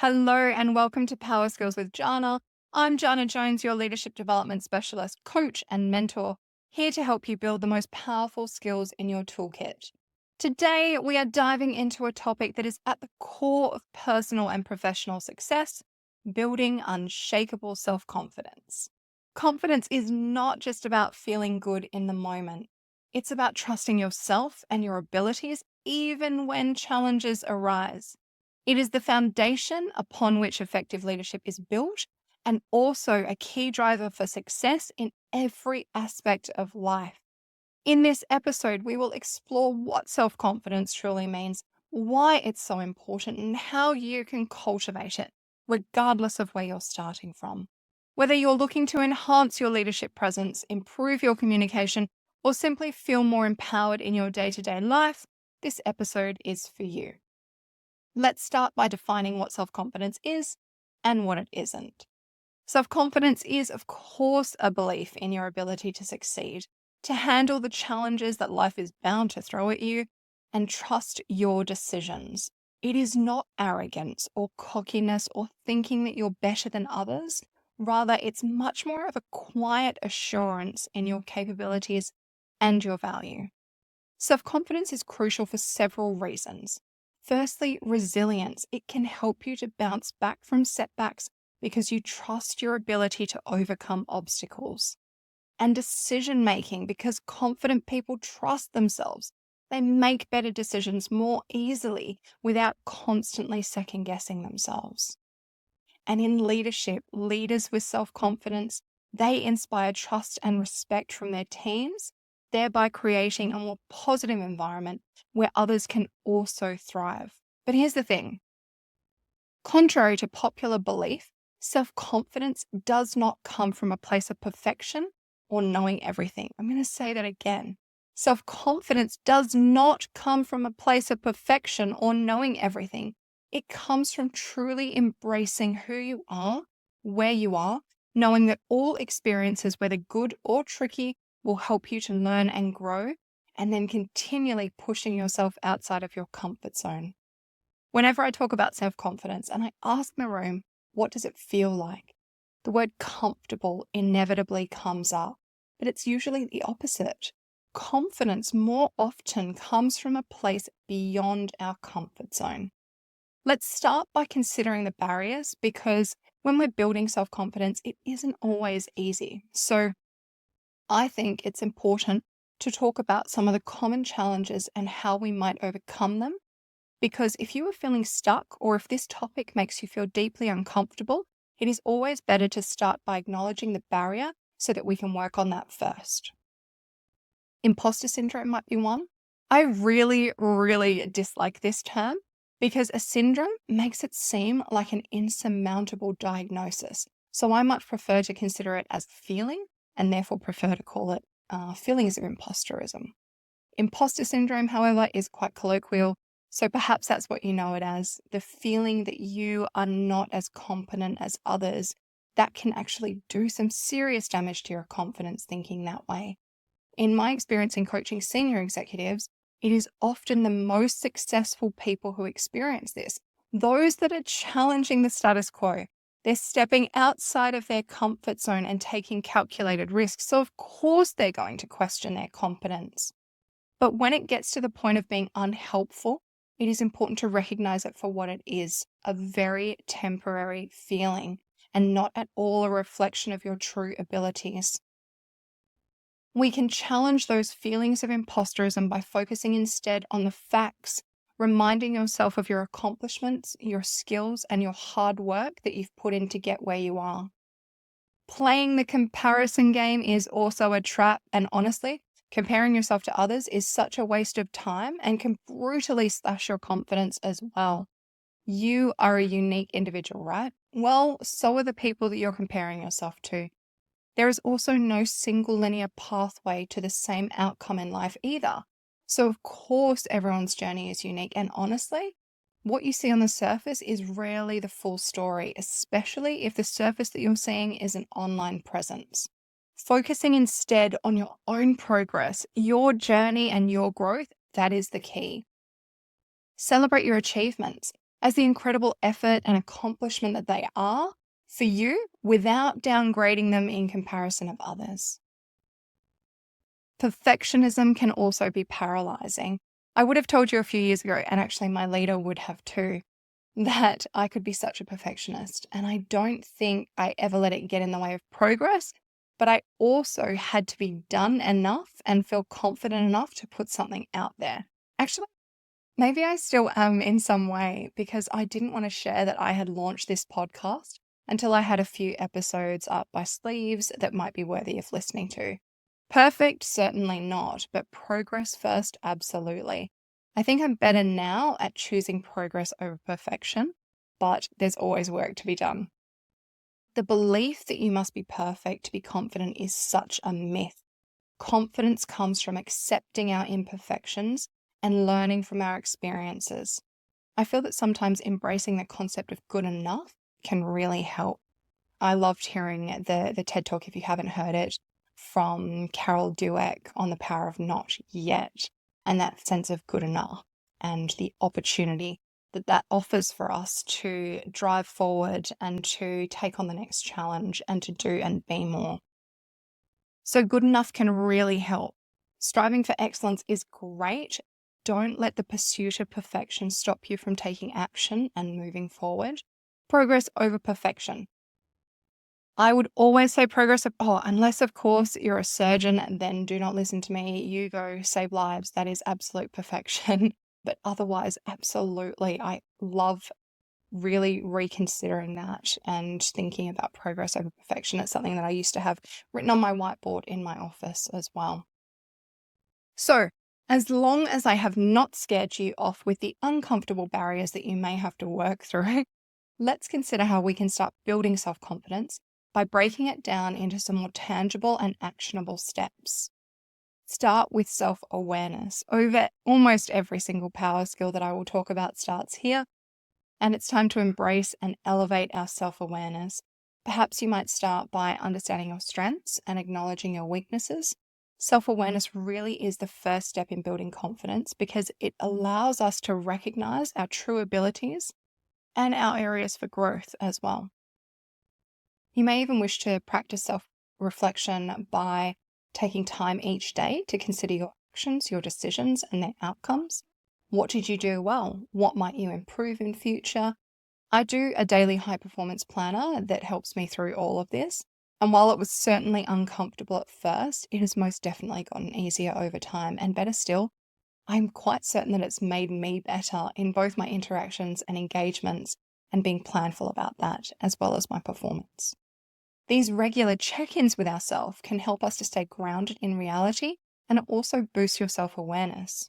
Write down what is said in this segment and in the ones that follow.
Hello and welcome to Power Skills with Janna. I'm Janna Jones, your leadership development specialist, coach, and mentor, here to help you build the most powerful skills in your toolkit. Today, we are diving into a topic that is at the core of personal and professional success: building unshakable self confidence. Confidence is not just about feeling good in the moment, it's about trusting yourself and your abilities even when challenges arise. It is the foundation upon which effective leadership is built and also a key driver for success in every aspect of life. In this episode, we will explore what self confidence truly means, why it's so important, and how you can cultivate it, regardless of where you're starting from. Whether you're looking to enhance your leadership presence, improve your communication, or simply feel more empowered in your day to day life, this episode is for you. Let's start by defining what self confidence is and what it isn't. Self confidence is, of course, a belief in your ability to succeed, to handle the challenges that life is bound to throw at you, and trust your decisions. It is not arrogance or cockiness or thinking that you're better than others. Rather, it's much more of a quiet assurance in your capabilities and your value. Self confidence is crucial for several reasons. Firstly, resilience. It can help you to bounce back from setbacks because you trust your ability to overcome obstacles. And decision making, because confident people trust themselves. They make better decisions more easily without constantly second guessing themselves. And in leadership, leaders with self confidence, they inspire trust and respect from their teams, thereby creating a more positive environment where others can also thrive. But here's the thing: contrary to popular belief, self confidence does not come from a place of perfection or knowing everything. I'm going to say that again. Self confidence does not come from a place of perfection or knowing everything. It comes from truly embracing who you are, where you are, knowing that all experiences, whether good or tricky, will help you to learn and grow, and then continually pushing yourself outside of your comfort zone. Whenever I talk about self confidence and I ask the room, what does it feel like? The word comfortable inevitably comes up, but it's usually the opposite. Confidence more often comes from a place beyond our comfort zone. Let's start by considering the barriers, because when we're building self confidence, it isn't always easy. So I think it's important to talk about some of the common challenges and how we might overcome them, because if you are feeling stuck or if this topic makes you feel deeply uncomfortable, it is always better to start by acknowledging the barrier so that we can work on that first. Imposter syndrome might be one. I really dislike this term because a syndrome makes it seem like an insurmountable diagnosis. So I much prefer to consider it as feeling and therefore prefer to call it feelings of imposterism. Imposter syndrome, however, is quite colloquial, so perhaps that's what you know it as: the feeling that you are not as competent as others. That can actually do some serious damage to your confidence thinking that way. In my experience in coaching senior executives, it is often the most successful people who experience this, those that are challenging the status quo. They're stepping outside of their comfort zone and taking calculated risks. So, of course, they're going to question their competence. But when it gets to the point of being unhelpful, it is important to recognize it for what it is: a very temporary feeling and not at all a reflection of your true abilities. We can challenge those feelings of imposterism by focusing instead on the facts, reminding yourself of your accomplishments, your skills, and your hard work that you've put in to get where you are. Playing the comparison game is also a trap, and honestly, comparing yourself to others is such a waste of time and can brutally slash your confidence as well. You are a unique individual, right? Well, so are the people that you're comparing yourself to. There is also no single linear pathway to the same outcome in life either. So, of course, everyone's journey is unique. And honestly, what you see on the surface is rarely the full story, especially if the surface that you're seeing is an online presence. Focusing instead on your own progress, your journey, and your growth, that is the key. Celebrate your achievements. as the incredible effort and accomplishment that they are for you without downgrading them in comparison of others. Perfectionism can also be paralyzing. I would have told you a few years ago, and actually my leader would have too, that I could be such a perfectionist. And I don't think I ever let it get in the way of progress, but I also had to be done enough and feel confident enough to put something out there. Actually, maybe I still am in some way because I didn't want to share that I had launched this podcast until I had a few episodes up my sleeves that might be worthy of listening to. Perfect, certainly not, but progress first, absolutely. I think I'm better now at choosing progress over perfection, but there's always work to be done. The belief that you must be perfect to be confident is such a myth. Confidence comes from accepting our imperfections and learning from our experiences. I feel that sometimes embracing the concept of good enough can really help. I loved hearing the TED Talk, if you haven't heard it, from Carol Dweck on the power of not yet, and that sense of good enough and the opportunity that that offers for us to drive forward and to take on the next challenge and to do and be more. So good enough can really help. Striving for excellence is great. Don't let the pursuit of perfection stop you from taking action and moving forward. Progress over perfection. I would always say progress, unless of course you're a surgeon, then do not listen to me. You go save lives. That is absolute perfection. But otherwise, absolutely, I love really reconsidering that and thinking about progress over perfection. It's something that I used to have written on my whiteboard in my office as well. So, as long as I have not scared you off with the uncomfortable barriers that you may have to work through, let's consider how we can start building self-confidence by breaking it down into some more tangible and actionable steps. Start with self-awareness. Over almost every single power skill that I will talk about starts here, and it's time to embrace and elevate our self-awareness. Perhaps you might start by understanding your strengths and acknowledging your weaknesses. Self-awareness really is the first step in building confidence because it allows us to recognize our true abilities and our areas for growth as well. You may even wish to practice self-reflection by taking time each day to consider your actions, your decisions, and their outcomes. What did you do well? What might you improve in future? I do a daily high performance planner that helps me through all of this. And while it was certainly uncomfortable at first, it has most definitely gotten easier over time. And better still, I'm quite certain that it's made me better in both my interactions and engagements and being planful about that, as well as my performance. These regular check-ins with ourselves can help us to stay grounded in reality and also boost your self-awareness.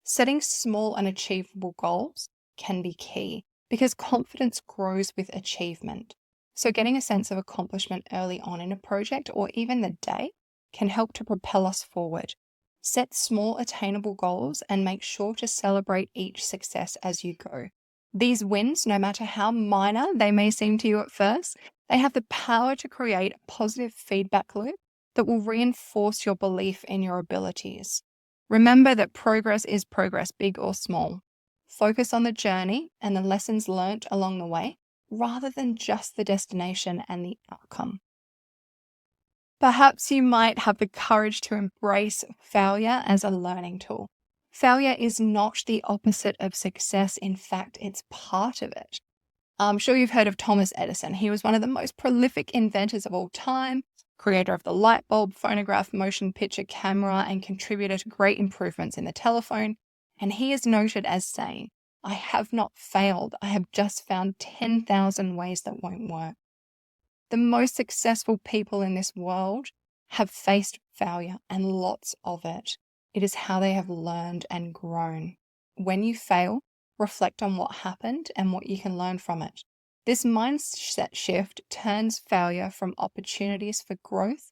Setting small and achievable goals can be key because confidence grows with achievement. So getting a sense of accomplishment early on in a project or even the day can help to propel us forward. Set small attainable goals and make sure to celebrate each success as you go. These wins, no matter how minor they may seem to you at first, they have the power to create a positive feedback loop that will reinforce your belief in your abilities. Remember that progress is progress, big or small. Focus on the journey and the lessons learnt along the way, rather than just the destination and the outcome. Perhaps you might have the courage to embrace failure as a learning tool. Failure is not the opposite of success. In fact, it's part of it. I'm sure you've heard of Thomas Edison. He was one of the most prolific inventors of all time, creator of the light bulb, phonograph, motion picture camera, and contributor to great improvements in the telephone. And he is noted as saying, "I have not failed. I have just found 10,000 ways that won't work." The most successful people in this world have faced failure and lots of it. It is how they have learned and grown. When you fail, reflect on what happened and what you can learn from it. This mindset shift turns failure from opportunities for growth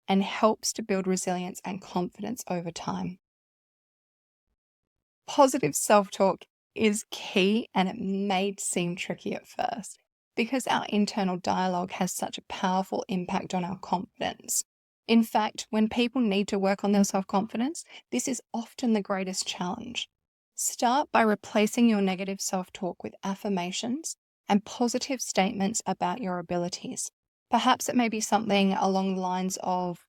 and helps to build resilience and confidence over time. Positive self-talk is key, and it may seem tricky at first because our internal dialogue has such a powerful impact on our confidence. In fact, when people need to work on their self-confidence, this is often the greatest challenge. Start by replacing your negative self-talk with affirmations and positive statements about your abilities. Perhaps it may be something along the lines of,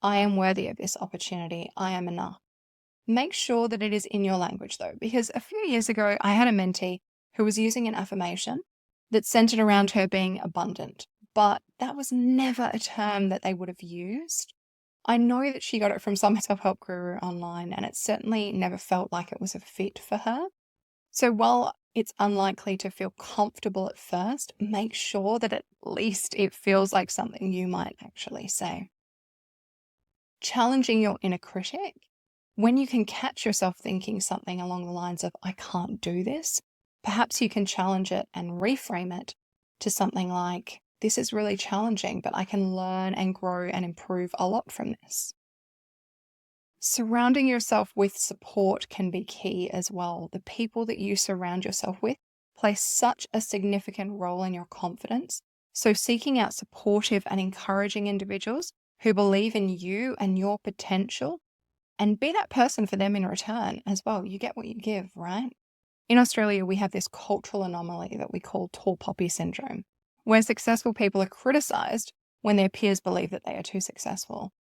I am worthy of this opportunity. I am enough. Make sure that it is in your language though, because a few years ago, I had a mentee who was using an affirmation that centered around her being abundant, but that was never a term that they would have used. I know that she got it from some self-help guru online, and it certainly never felt like it was a fit for her. So while it's unlikely to feel comfortable at first, make sure that at least it feels like something you might actually say. Challenging your inner critic. When you can catch yourself thinking something along the lines of, I can't do this, perhaps you can challenge it and reframe it to something like, this is really challenging, but I can learn and grow and improve a lot from this. Surrounding yourself with support can be key as well. The people that you surround yourself with play such a significant role in your confidence. So, seeking out supportive and encouraging individuals who believe in you and your potential, and be that person for them in return as well. You get what you give, right? In Australia, we have this cultural anomaly that we call tall poppy syndrome, where successful people are criticized when their peers believe that they are too successful.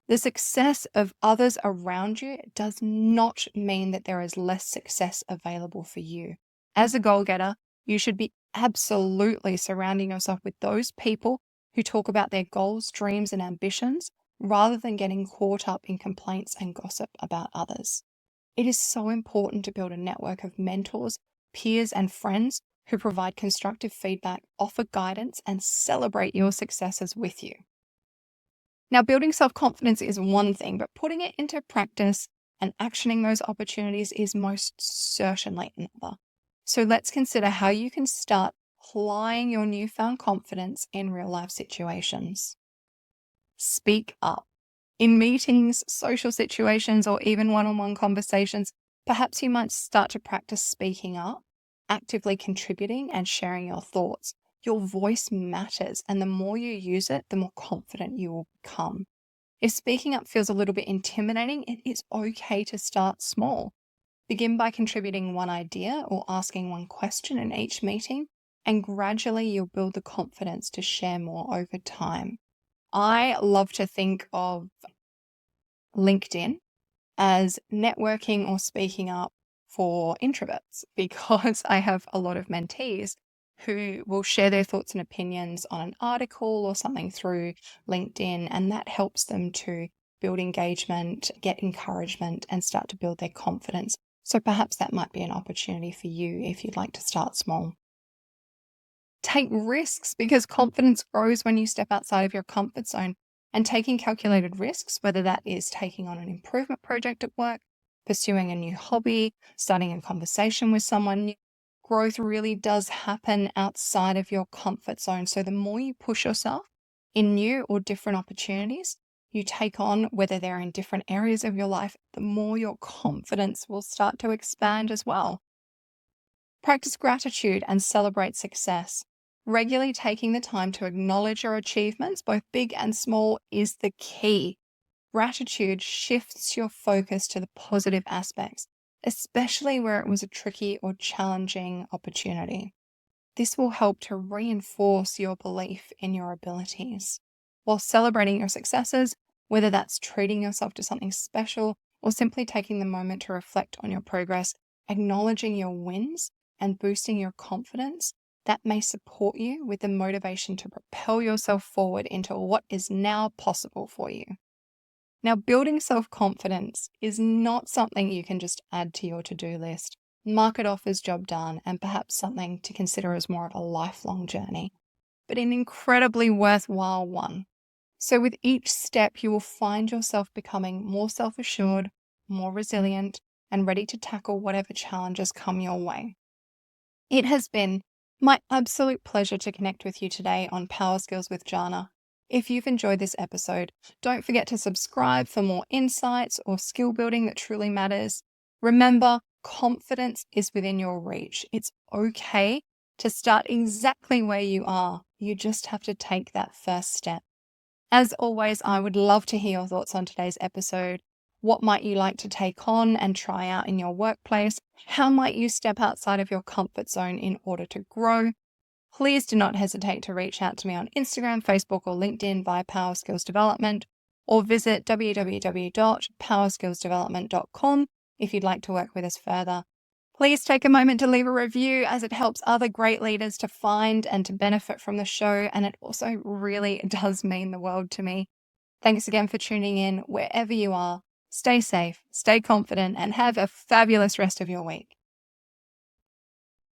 The success of others around you does not mean that there is less success available for you. As a goal getter, you should be absolutely surrounding yourself with those people who talk about their goals, dreams, and ambitions rather than getting caught up in complaints and gossip about others. It is so important to build a network of mentors, peers, and friends who provide constructive feedback, offer guidance, and celebrate your successes with you. Now, building self-confidence is one thing, but putting it into practice and actioning those opportunities is most certainly another. So let's consider how you can start applying your newfound confidence in real life situations. Speak up. In meetings, social situations, or even one-on-one conversations, perhaps you might start to practice speaking up, actively contributing and sharing your thoughts. Your voice matters, and the more you use it, the more confident you will become. If speaking up feels a little bit intimidating, it is okay to start small. Begin by contributing one idea or asking one question in each meeting, and gradually you'll build the confidence to share more over time. I love to think of LinkedIn as networking or speaking up for introverts because I have a lot of mentees who will share their thoughts and opinions on an article or something through LinkedIn, and that helps them to build engagement, get encouragement, and start to build their confidence. So perhaps that might be an opportunity for you if you'd like to start small. Take risks because confidence grows when you step outside of your comfort zone. And taking calculated risks, whether that is taking on an improvement project at work, pursuing a new hobby, starting a conversation with someone new, growth really does happen outside of your comfort zone. So the more you push yourself in new or different opportunities you take on, whether they're in different areas of your life, the more your confidence will start to expand as well. Practice gratitude and celebrate success. Regularly taking the time to acknowledge your achievements, both big and small, is the key. Gratitude shifts your focus to the positive aspects, especially where it was a tricky or challenging opportunity. This will help to reinforce your belief in your abilities. While celebrating your successes, whether that's treating yourself to something special or simply taking the moment to reflect on your progress, acknowledging your wins and boosting your confidence, that may support you with the motivation to propel yourself forward into what is now possible for you. Now, building self-confidence is not something you can just add to your to-do list, mark it off as job done, and perhaps something to consider as more of a lifelong journey, but an incredibly worthwhile one. So with each step, you will find yourself becoming more self-assured, more resilient, and ready to tackle whatever challenges come your way. It has been my absolute pleasure to connect with you today on Power Skills with Janna. If you've enjoyed this episode, don't forget to subscribe for more insights or skill building that truly matters. Remember, confidence is within your reach. It's okay to start exactly where you are. You just have to take that first step. As always, I would love to hear your thoughts on today's episode. What might you like to take on and try out in your workplace? How might you step outside of your comfort zone in order to grow? Please do not hesitate to reach out to me on Instagram, Facebook, or LinkedIn via Power Skills Development, or visit www.powerskillsdevelopment.com if you'd like to work with us further. Please take a moment to leave a review, as it helps other great leaders to find and to benefit from the show, and it also really does mean the world to me. Thanks again for tuning in wherever you are. Stay safe, stay confident, and have a fabulous rest of your week.